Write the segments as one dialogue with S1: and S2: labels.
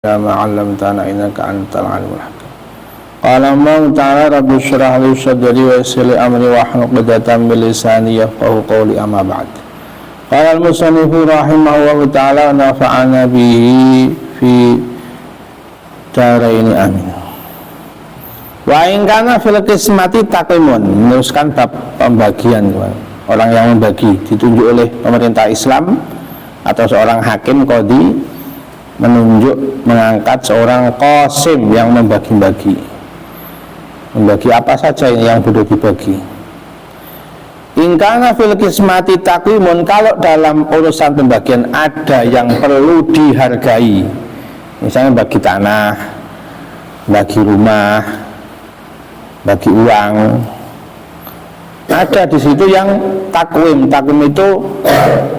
S1: ma 'allamtana innaka antal alimul hakim. Qala Allah ta'ala rabbi shrah li sadri wa yassir li amri wahlul 'uqdatam min lisani yafqahu qawli amma ba'd. Qala al-musannifu rahimahullahu ta'ala nafa'ana bihi fi daraini amin. Wa in kana fil qismati taqimun, meneruskan bab pembagian. Orang yang membagi ditunjuk oleh pemerintah Islam atau seorang hakim qadhi menunjuk mengangkat seorang qasim yang membagi apa saja yang boleh dibagi. Ingkana fil qismati taqwimun, kalau dalam urusan pembagian ada yang perlu dihargai, misalnya bagi tanah, bagi rumah, bagi uang, ada di situ yang takwim itu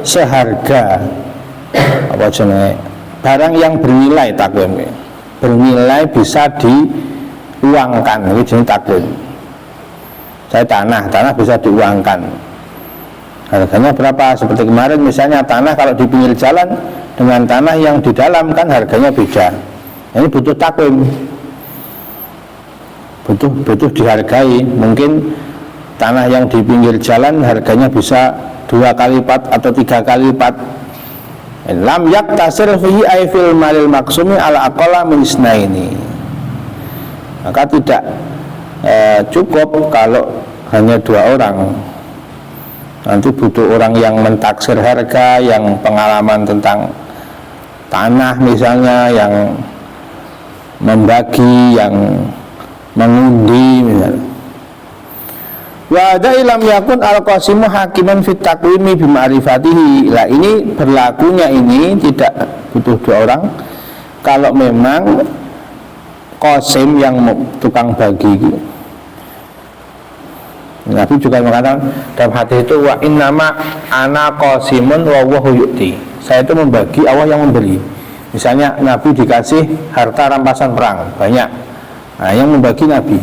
S1: seharga apa jenis barang yang bernilai, takwim bernilai bisa diuangkan, itu jenis takwim. Saya tanah bisa diuangkan, harganya berapa? Seperti kemarin misalnya tanah kalau di pinggir jalan dengan tanah yang di dalam kan harganya beda. Ini butuh takwim, butuh dihargai. Mungkin tanah yang di pinggir jalan harganya bisa 2 kali lipat atau 3 kali lipat. Lam yaktasir fihi ay fil malil maksumi ala aqalla min isnaini, maka tidak cukup kalau hanya 2 orang. Nanti butuh orang yang mentaksir harga, yang pengalaman tentang tanah misalnya, yang membagi, yang mengundi misalnya. Wa ada ilam yakun al-qasimu hakiman fit taqwimi bima'rifatihi. Lah ini berlakunya ini tidak butuh 2 orang kalau memang qasim yang tukang bagi. Nabi juga mengatakan dalam hadis itu, wa innama ana qasimun wa huwa yu'ti. Saya itu membagi, Allah yang memberi. Misalnya Nabi dikasih harta rampasan perang banyak, nah yang membagi Nabi,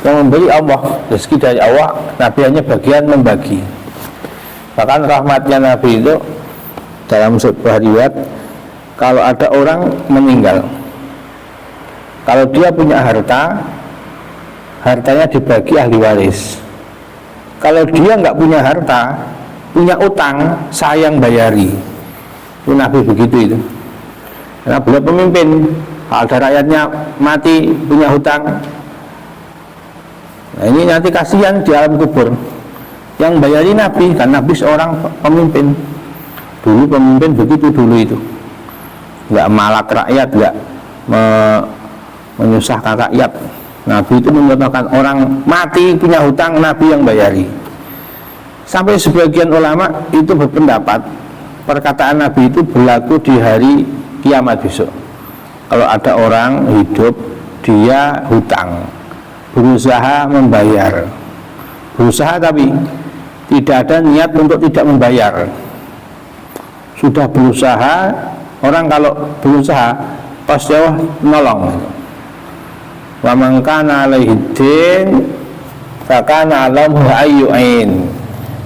S1: yang memberi Allah, rezeki dari Allah, Nabi hanya bagian membagi. Bahkan rahmatnya Nabi itu dalam sebuah riwayat, kalau ada orang meninggal, kalau dia punya hartanya dibagi ahli waris. Kalau dia nggak punya harta, punya utang, saya yang bayari. Itu Nabi begitu itu. Karena beliau pemimpin, kalau ada rakyatnya mati punya hutang, nah ini nanti kasihan di alam kubur, yang bayari Nabi, karena Nabi seorang pemimpin. Dulu pemimpin begitu dulu itu, nggak malak rakyat, nggak menyusahkan rakyat. Nabi itu mencontohkan orang mati punya hutang, Nabi yang bayari. Sampai sebagian ulama itu berpendapat perkataan Nabi itu berlaku di hari kiamat besok. Kalau ada orang hidup dia hutang, berusaha membayar, berusaha tapi tidak ada niat untuk tidak membayar, sudah berusaha. Orang kalau berusaha pasti Allah menolong. Wa man kana alaihi din fakana lahu ayyu'in.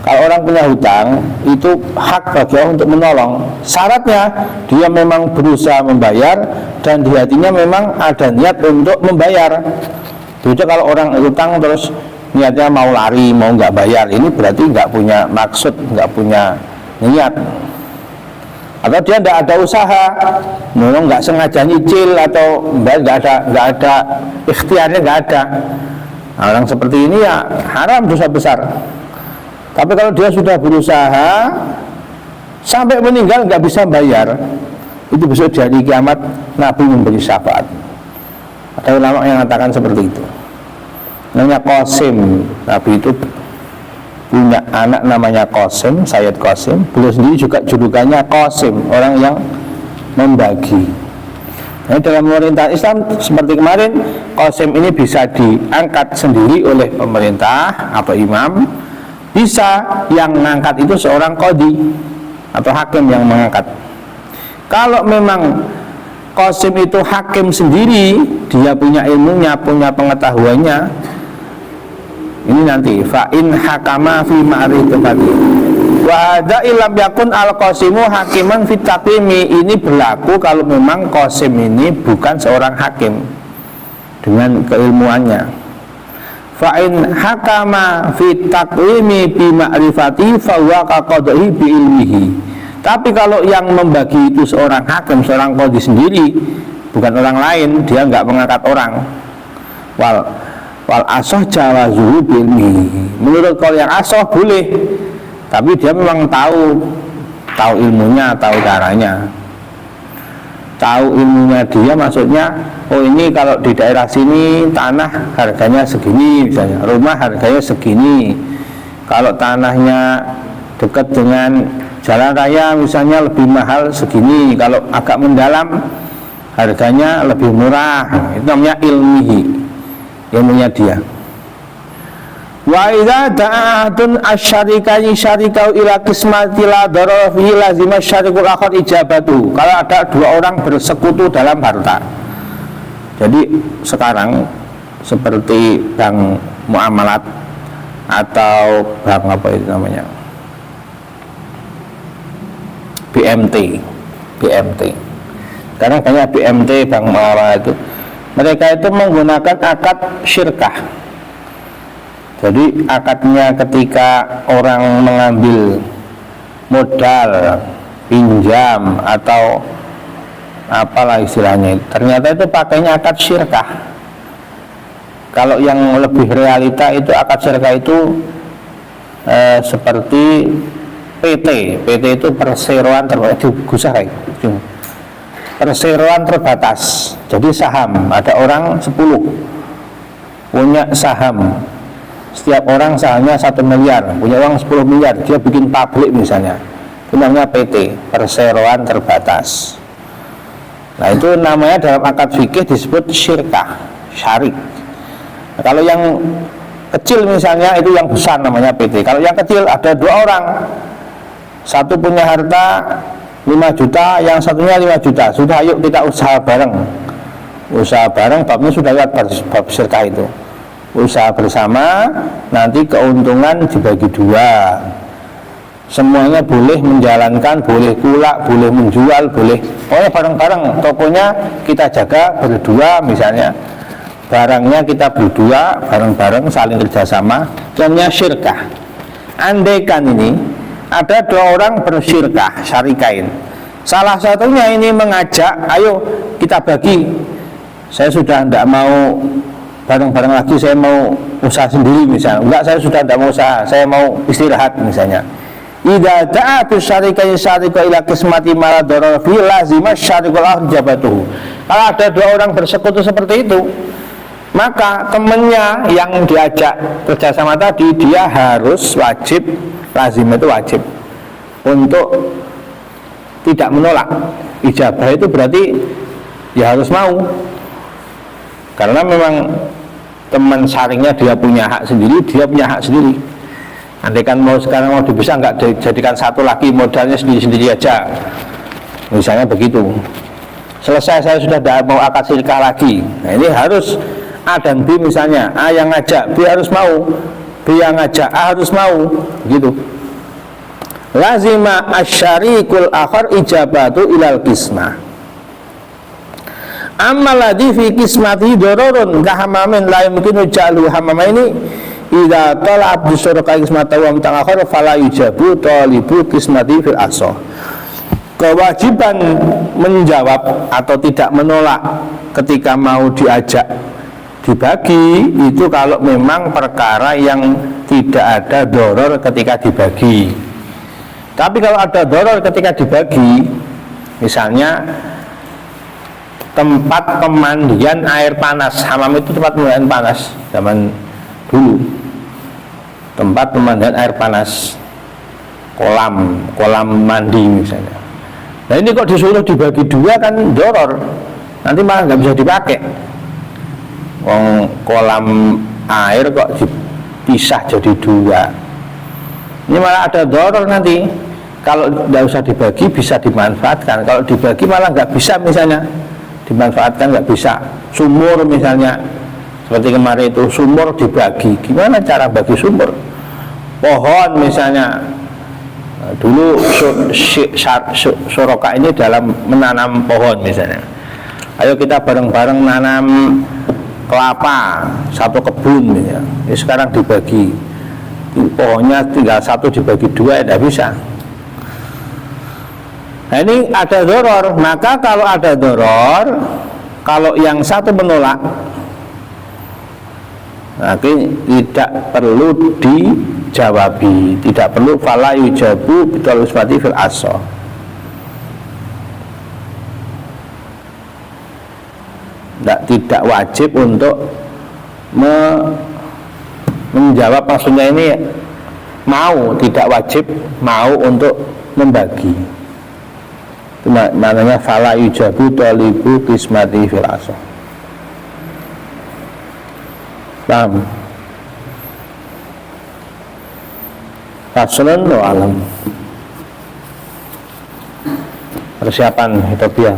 S1: Kalau orang punya hutang itu hak bagi Allah untuk menolong. Syaratnya dia memang berusaha membayar dan di hatinya memang ada niat untuk membayar. Beda kalau orang hutang terus niatnya mau lari, mau nggak bayar, ini berarti nggak punya maksud, nggak punya niat. Atau dia tidak ada usaha, memang nggak sengaja nyicil atau nggak ada ikhtiarnya, nggak ada. Nah, orang seperti ini ya haram, dosa besar. Tapi kalau dia sudah berusaha sampai meninggal nggak bisa bayar, itu besok jadi kiamat Nabi memberi syafaat. Ada ulama yang mengatakan seperti itu. Namanya qasim. Nabi itu punya anak namanya Qasim, Sayyid Qasim. Beliau sendiri juga julukannya Qasim, orang yang membagi. Nah, dalam pemerintahan Islam seperti kemarin, Qasim ini bisa diangkat sendiri oleh pemerintah atau imam, bisa yang mengangkat itu seorang qadhi atau hakim yang mengangkat. Kalau memang Qasim itu hakim sendiri, dia punya ilmunya, punya pengetahuannya, ini nanti fa in hakama fi ma'rifati. Wa hadza illam yakun al-qasimu hakiman fit taqwimi. Ini berlaku kalau memang qasim ini bukan seorang hakim dengan keilmuannya. Fa in hakama fit taqwimi bi ma'rifati fa huwa ka qadhi bi ilmihi. Tapi kalau yang membagi itu seorang hakim, seorang qadhi sendiri, bukan orang lain, dia enggak mengangkat orang. Wal asoh jawazuhu bi ilmihi. Menurut kalau yang asoh boleh, tapi dia memang tahu ilmunya, tahu caranya, tahu ilmunya dia. Maksudnya, oh ini kalau di daerah sini tanah harganya segini misalnya, rumah harganya segini, kalau tanahnya dekat dengan jalan raya misalnya lebih mahal segini, kalau agak mendalam harganya lebih murah. Itu namanya ilmunya dia. Wa idza da'atun asyarikani syarikau ila qismati la darar fihi lazima syarikul akhar ijabatu. Kalau ada dua orang bersekutu dalam harta. Jadi sekarang seperti bank muamalat atau bank apa itu namanya? BMT. Karena banyak BMT, bank muamalat itu. Mereka itu menggunakan akad syirkah. Jadi akadnya ketika orang mengambil modal, pinjam atau apalah istilahnya, ternyata itu pakainya akad syirkah. Kalau yang lebih realita itu akad syirkah itu seperti PT itu perseroan terbatas, perseroan terbatas. Jadi saham, ada orang 10 punya saham, setiap orang sahamnya 1 miliar, punya uang 10 miliar, dia bikin pabrik misalnya, itu namanya PT, perseroan terbatas. Nah itu namanya dalam akad fikih disebut syirkah, syarik. Nah, kalau yang kecil misalnya itu yang besar namanya PT. Kalau yang kecil ada 2 orang, satu punya harta 5 juta, yang satunya 5 juta, sudah yuk kita usaha bareng. Usaha bareng, babnya sudah lihat bab syirkah itu. Usaha bersama, nanti keuntungan dibagi 2. Semuanya boleh menjalankan, boleh kulak, boleh menjual, boleh pokoknya bareng-bareng. Tokonya kita jaga berdua misalnya, barangnya kita berdua bareng-bareng saling kerjasama. Namanya syirkah. Andaikan ini ada 2 orang bersyirkah, syarikain. Salah satunya ini mengajak, ayo kita bagi. Saya sudah tidak mau bareng-bareng lagi, saya mau usaha sendiri misalnya. Enggak, saya sudah tidak mau usaha, saya mau istirahat misalnya. Idza da'atu syarikain syarika ila qismati ma darar fi lazima syarikul akhar jabatuhu. Kalau ada 2 orang bersekutu seperti itu, maka temannya yang diajak kerjasama tadi, dia harus wajib, lazim itu wajib untuk tidak menolak. Ijabah itu berarti ya harus mau, karena memang teman saringnya dia punya hak sendiri, dia punya hak sendiri. Andaikan mau sekarang mau dipisah, nggak dijadikan satu lagi, modalnya sendiri-sendiri aja misalnya begitu. Selesai, saya sudah tidak mau akad syirkah lagi. Nah ini harus A dan B misalnya, A yang ngajak, B harus mau, B yang ngajak, A harus mau, gitu. Lazima asyarikul akhar ijabatu ilal qismah. Amma ladhi fi qismati dororun kahamamin la yumkinu ja'lu hamamaini idza tala abdu syuraka qismata wa mutaakhir fala yujabu talibu qismati fil asah. Kewajiban menjawab atau tidak menolak ketika mau diajak dibagi itu kalau memang perkara yang tidak ada doror ketika dibagi. Tapi kalau ada doror ketika dibagi, misalnya tempat pemandian air panas, hamam itu tempat pemandian panas zaman dulu, tempat pemandian air panas, kolam mandi misalnya. Nah ini kok disuruh dibagi 2 kan doror, nanti malah nggak bisa dipakai. Wong kolam air kok dipisah jadi 2, ini malah ada doror nanti. Kalau tidak usah dibagi bisa dimanfaatkan, kalau dibagi malah nggak bisa misalnya dimanfaatkan, nggak bisa. Sumur misalnya seperti kemarin itu, sumur dibagi, gimana cara bagi sumur? Pohon misalnya Dulu syuraka ini dalam menanam pohon misalnya. Ayo kita bareng-bareng nanam kelapa satu kebun ya. Sekarang dibagi, pohonnya tinggal satu dibagi dua, tidak bisa. Nah ini ada doror. Maka kalau ada doror, kalau yang satu menolak, nanti tidak perlu dijawabi, tidak perlu fala yujabu bitul usmati fil aso. Tidak wajib untuk menjawab, maksudnya ini mau, tidak wajib mau untuk membagi. Itu maknanya fala yujabu tolibu kismati fil aso. Paham? Rasulun wa alam. Persiapan Utopia.